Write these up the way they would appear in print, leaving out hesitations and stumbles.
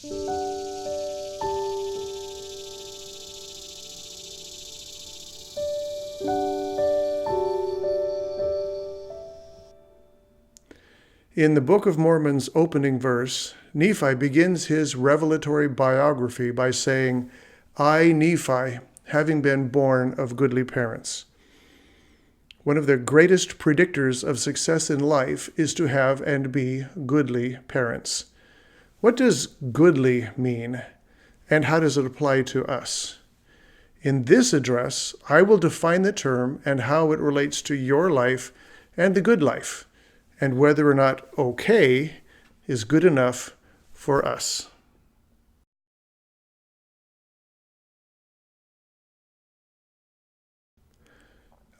In the Book of Mormon's opening verse, Nephi begins his revelatory biography by saying, "I, Nephi, having been born of goodly parents." One of the greatest predictors of success in life is to have and be goodly parents. What does goodly mean, and how does it apply to us? In this address, I will define the term and how it relates to your life and the good life, and whether or not okay is good enough for us.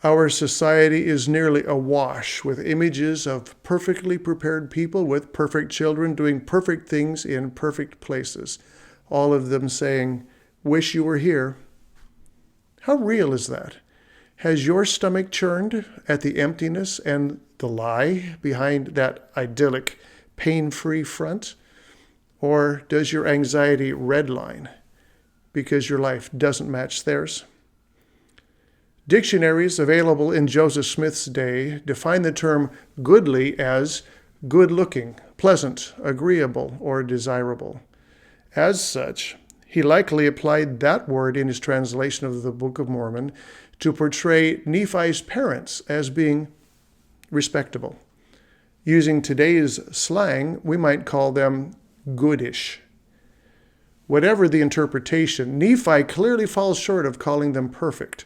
Our society is nearly awash with images of perfectly prepared people with perfect children doing perfect things in perfect places, all of them saying, "Wish you were here." How real is that? Has your stomach churned at the emptiness and the lie behind that idyllic, pain-free front? Or does your anxiety redline because your life doesn't match theirs? Dictionaries available in Joseph Smith's day define the term goodly as good-looking, pleasant, agreeable, or desirable. As such, he likely applied that word in his translation of the Book of Mormon to portray Nephi's parents as being respectable. Using today's slang, we might call them goodish. Whatever the interpretation, Nephi clearly falls short of calling them perfect.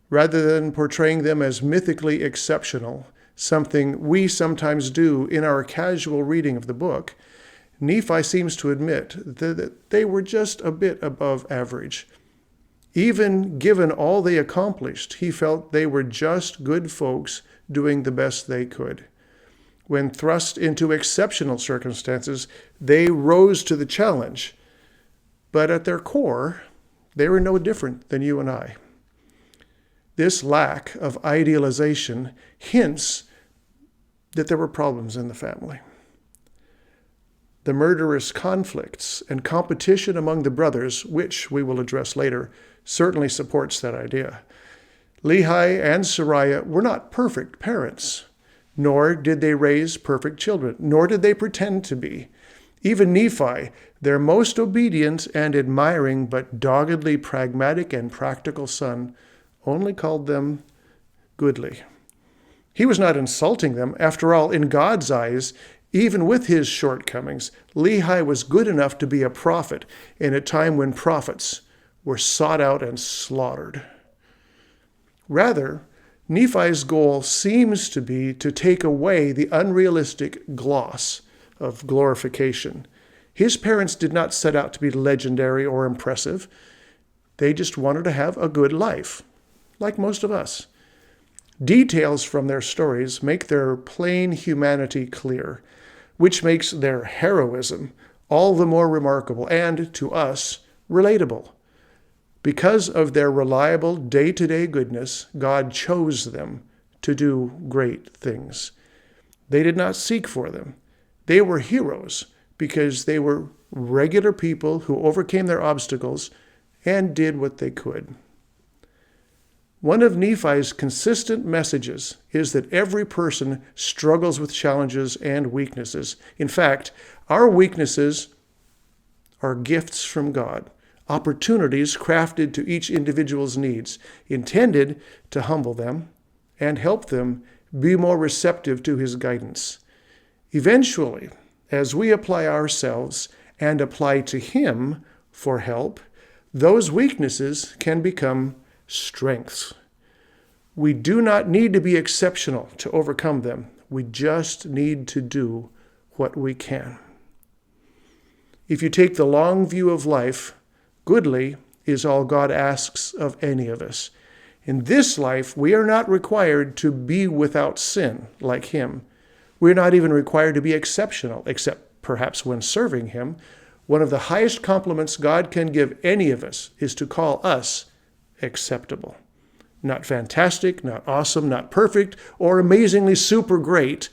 Rather than portraying them as mythically exceptional, something we sometimes do in our casual reading of the book, Nephi seems to admit that they were just a bit above average. Even given all they accomplished, he felt they were just good folks doing the best they could. When thrust into exceptional circumstances, they rose to the challenge. But at their core, they were no different than you and I. This lack of idealization hints that there were problems in the family. The murderous conflicts and competition among the brothers, which we will address later, certainly supports that idea. Lehi and Sariah were not perfect parents, nor did they raise perfect children, nor did they pretend to be. Even Nephi, their most obedient and admiring but doggedly pragmatic and practical son, only called them goodly. He was not insulting them. After all, in God's eyes, even with his shortcomings, Lehi was good enough to be a prophet in a time when prophets were sought out and slaughtered. Rather, Nephi's goal seems to be to take away the unrealistic gloss of glorification. His parents did not set out to be legendary or impressive. They just wanted to have a good life, like most of us. Details from their stories make their plain humanity clear, which makes their heroism all the more remarkable and, to us, relatable. Because of their reliable day-to-day goodness, God chose them to do great things. They did not seek for them. They were heroes because they were regular people who overcame their obstacles and did what they could. One of Nephi's consistent messages is that every person struggles with challenges and weaknesses. In fact, our weaknesses are gifts from God, opportunities crafted to each individual's needs, intended to humble them and help them be more receptive to his guidance. Eventually, as we apply ourselves and apply to him for help, those weaknesses can become strengths. We do not need to be exceptional to overcome them. We just need to do what we can. If you take the long view of life, goodly is all God asks of any of us. In this life, we are not required to be without sin like him. We're not even required to be exceptional, except perhaps when serving him. One of the highest compliments God can give any of us is to call us acceptable. Not fantastic, not awesome, not perfect, or amazingly super great,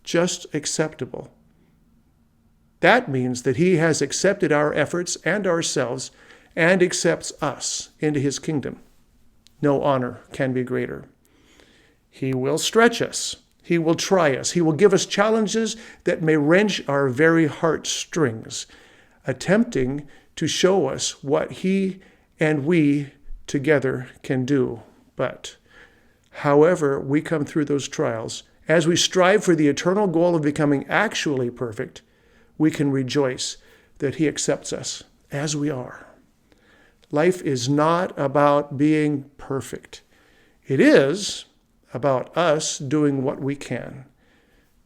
just acceptable. That means that he has accepted our efforts and ourselves and accepts us into his kingdom. No honor can be greater. He will stretch us. He will try us. He will give us challenges that may wrench our very heartstrings, attempting to show us what he and we together can do. But however we come through those trials, as we strive for the eternal goal of becoming actually perfect, we can rejoice that he accepts us as we are. Life is not about being perfect. It is about us doing what we can.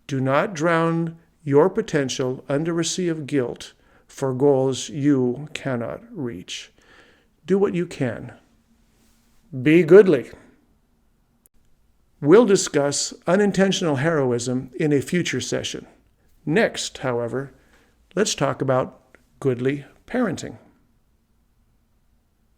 Do not drown your potential under a sea of guilt for goals you cannot reach. Do what you can. Be goodly. We'll discuss unintentional heroism in a future session. Next, however, let's talk about goodly parenting.